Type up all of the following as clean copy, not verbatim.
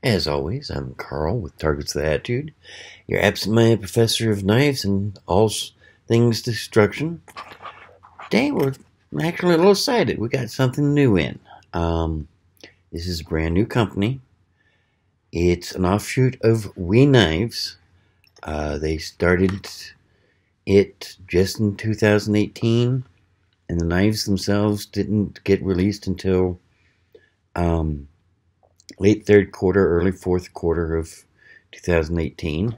As always, I'm Carl with Targets of the Attitude, your absent-minded professor of knives and all things destruction. Today we're actually a little excited. We got something new in. This is a brand new company. It's an offshoot of We Knives. They started it just in 2018, and the knives themselves didn't get released until late third quarter, early fourth quarter of 2018.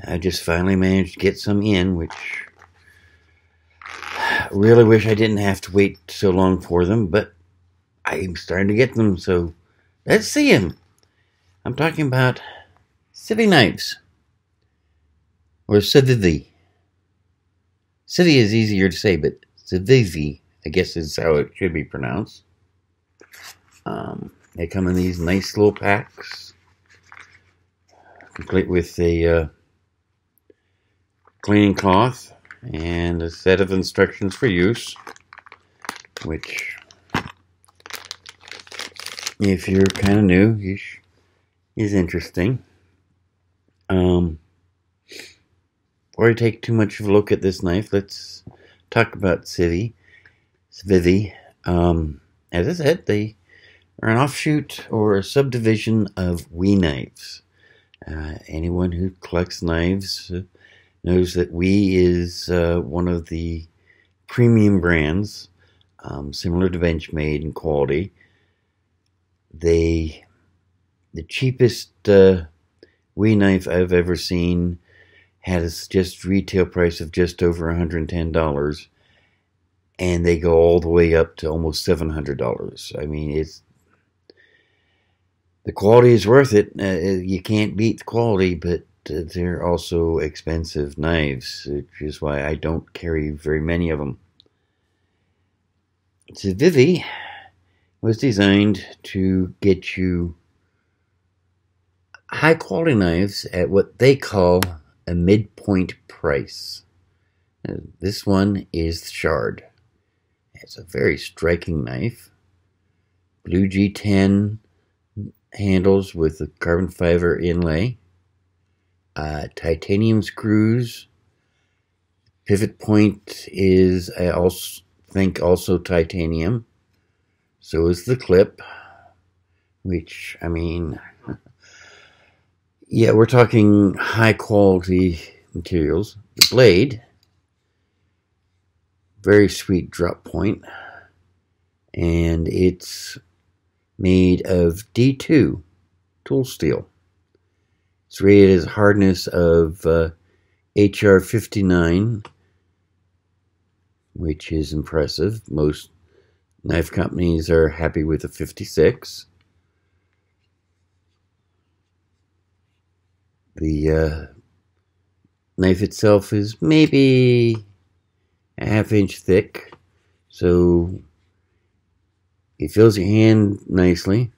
I just finally managed to get some in, which I really wish I didn't have to wait so long for them, but I'm starting to get them, so let's see them. I'm talking about Civivi knives, or Civivi. Civivi is easier to say, but Civivi, I guess, is how it should be pronounced. They come in these nice little packs, complete with a cleaning cloth and a set of instructions for use, which, if you're kind of new, is interesting. Before I take too much of a look at this knife, let's talk about Civivi. As I said, they are an offshoot or a subdivision of We Knives. Anyone who collects knives knows that We is one of the premium brands, similar to Benchmade in quality. The cheapest We knife I've ever seen has just retail price of just over $110, and they go all the way up to almost $700. I mean, the quality is worth it. You can't beat the quality, but they're also expensive knives, which is why I don't carry very many of them. Civivi was designed to get you high quality knives at what they call a midpoint price. This one is the Shard. It's a very striking knife. Blue G10 handles with the carbon fiber inlay, titanium screws. Pivot point is, I think, also titanium. So is the clip, which, I mean, yeah, we're talking high quality materials. The blade, very sweet drop point, and it's made of D2 tool steel. It's rated as hardness of HR 59, which is impressive. Most knife companies are happy with a 56. The knife itself is maybe a ½ inch thick, so it fills your hand nicely,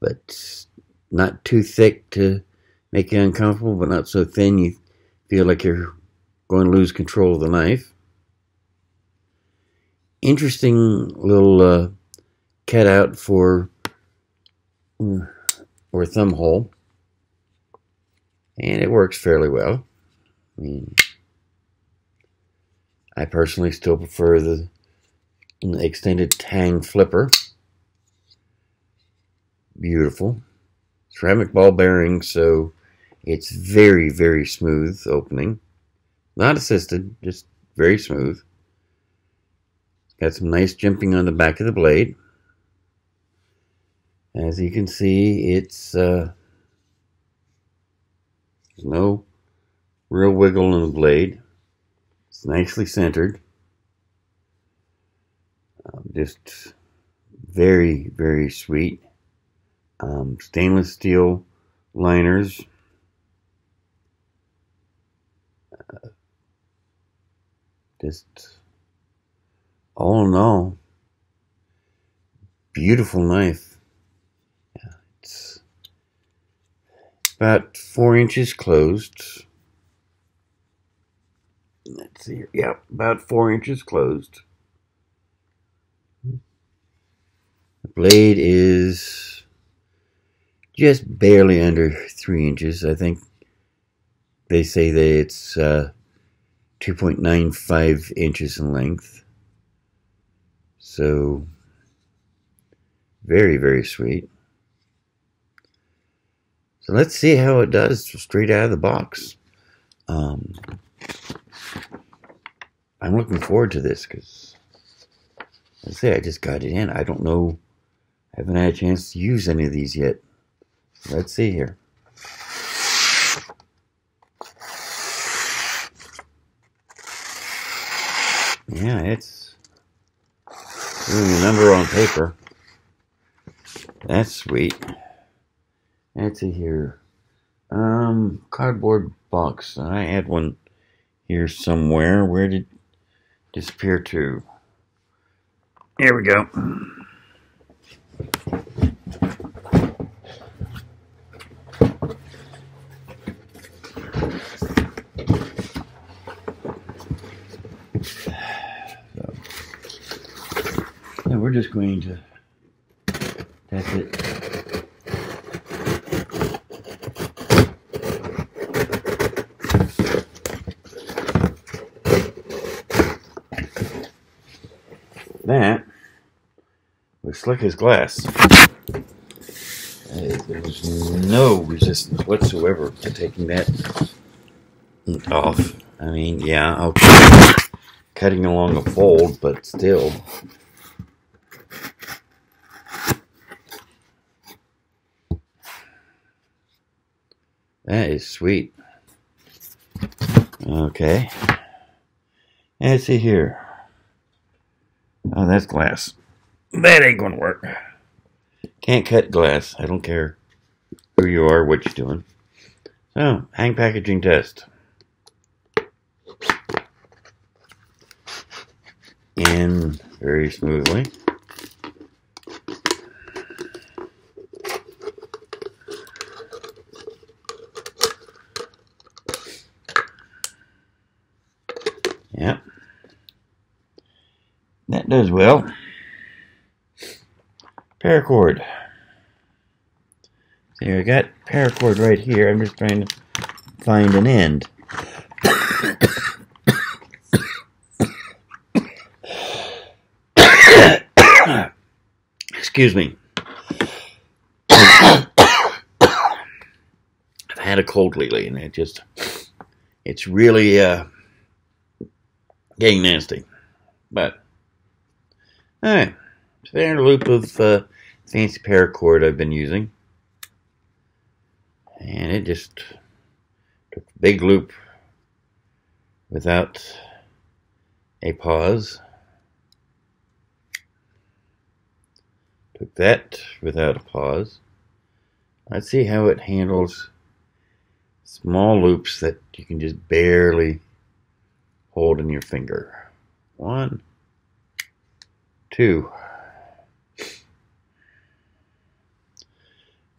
but not too thick to make you uncomfortable, but not so thin you feel like you're going to lose control of the knife. Interesting little cutout for or thumb hole, and it works fairly well. I mean, I personally still prefer the extended tang flipper. Beautiful. Ceramic ball bearing, so it's very, very smooth opening. Not assisted, just very smooth. Got some nice jimping on the back of the blade. As you can see, it's there's no real wiggle in the blade. It's nicely centered. Just very, very sweet. Stainless steel liners. Just all in all, beautiful knife. Yeah, it's about 4 inches closed. Let's see here. Yeah, about 4 inches closed. The blade is just barely under 3 inches. I think they say that it's 2.95 inches in length. So very, very sweet. So let's see how it does straight out of the box. I'm looking forward to this because, let's say, I just got it in. I don't know. I haven't had a chance to use any of these yet. Let's see here. Yeah, it's doing a number on paper. That's sweet. Let's see here. Cardboard box. I had one here somewhere. Where did it disappear to? Here we go. So we're just going to, that's it. That was slick as glass. There's no resistance whatsoever to taking that off. I mean, yeah, okay, cutting along a fold, but still. That is sweet. Okay. Let's see here. Oh, that's glass. That ain't gonna work. Can't cut glass. I don't care who you are, what you're doing. So, hang packaging test. In very smoothly. Yep. That does well. Paracord. So I got paracord right here. I'm just trying to find an end. Excuse me. I've had a cold lately, and it's really getting nasty. But alright, so there's a loop of fancy paracord I've been using, and it just took a big loop without a pause. Took that without a pause. Let's see how it handles small loops that you can just barely hold in your finger. 1, 2.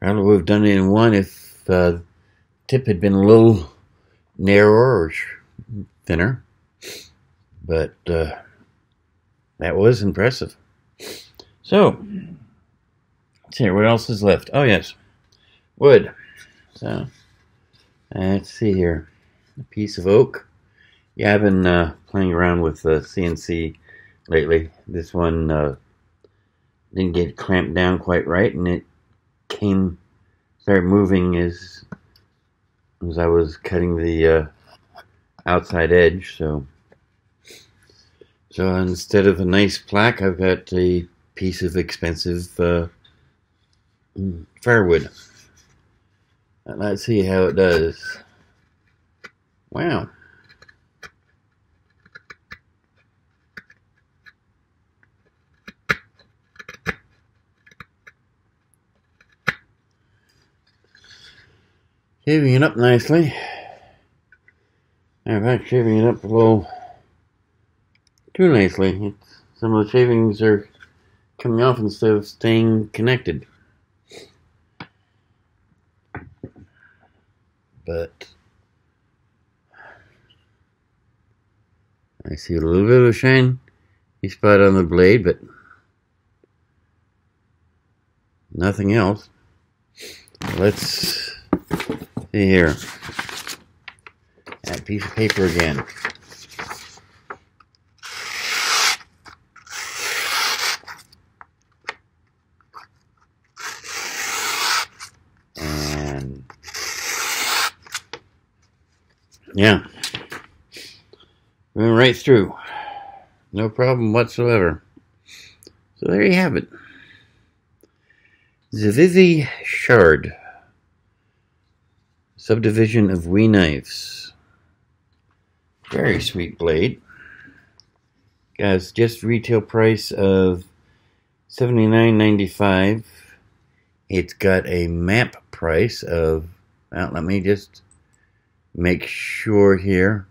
Probably would have done it in 1 if the tip had been a little narrower or thinner, but that was impressive. So, let's see what else is left. Oh yes, wood. So, let's see here. A piece of oak. Yeah, I've been playing around with CNC lately. This one didn't get clamped down quite right, and it started moving as I was cutting the outside edge. So instead of a nice plaque, I've got a piece of expensive firewood. Let's see how it does. Wow. Shaving it up nicely. In fact, shaving it up a little too nicely. Some of the shavings are coming off instead of staying connected. But I see a little bit of a shiny spot on the blade, but nothing else. Let's see here. That piece of paper again. And yeah, went right through. No problem whatsoever. So there you have it. Civivi Shard. Subdivision of Wee Knives. Very sweet blade. Guys, just retail price of $79.95. It's got a map price of, well, let me just make sure here.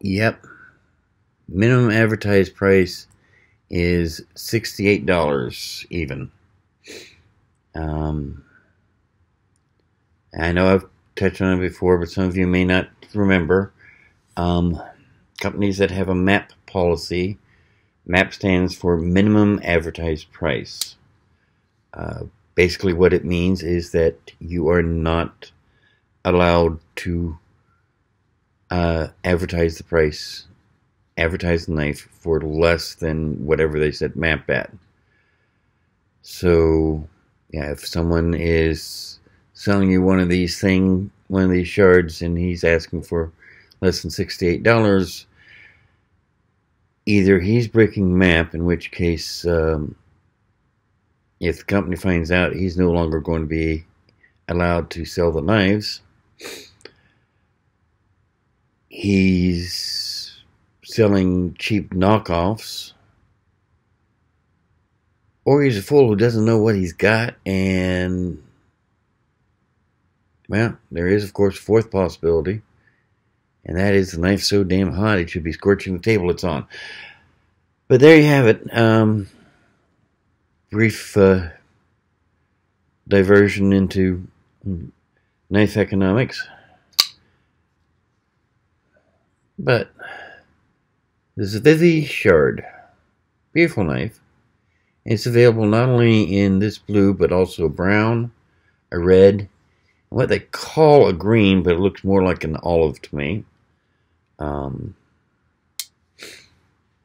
Yep. Minimum advertised price is $68 even. I know I've touched on it before, but some of you may not remember. Companies that have a MAP policy, MAP stands for minimum advertised price. Basically what it means is that you are not allowed to advertise the price, advertise the knife for less than whatever they set MAP at. So yeah, if someone is selling you one of these shards, and he's asking for less than $68, either he's breaking MAP, in which case, if the company finds out, he's no longer going to be allowed to sell the knives. He's selling cheap knockoffs, or he's a fool who doesn't know what he's got, and well, there is, of course, a fourth possibility, and that is the knife's so damn hot it should be scorching the table it's on. But there you have it. Brief diversion into knife economics. But the Civivi Shard, beautiful knife. It's available not only in this blue, but also a brown, a red, what they call a green, but it looks more like an olive to me.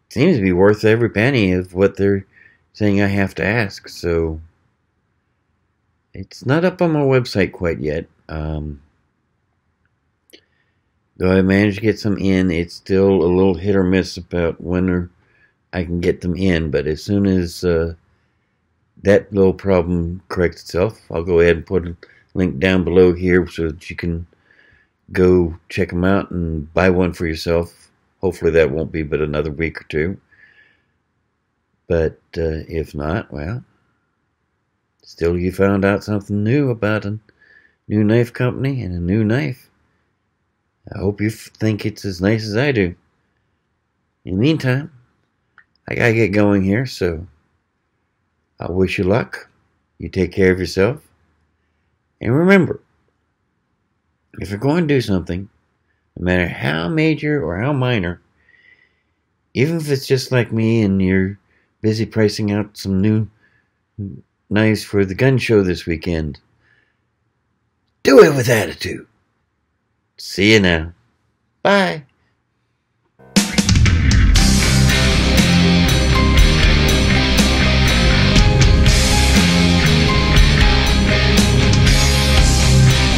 Seems to be worth every penny of what they're saying I have to ask. So it's not up on my website quite yet. Though I managed to get some in, it's still a little hit or miss about when I can get them in. But as soon as that little problem corrects itself, I'll go ahead and put a link down below here so that you can go check them out and buy one for yourself. Hopefully that won't be but another week or two. But if not, well, still you found out something new about a new knife company and a new knife. I hope you think it's as nice as I do. In the meantime, I gotta get going here, so I wish you luck. You take care of yourself. And remember, if you're going to do something, no matter how major or how minor, even if it's just like me and you're busy pricing out some new knives for the gun show this weekend, do it with attitude. See you now. Bye.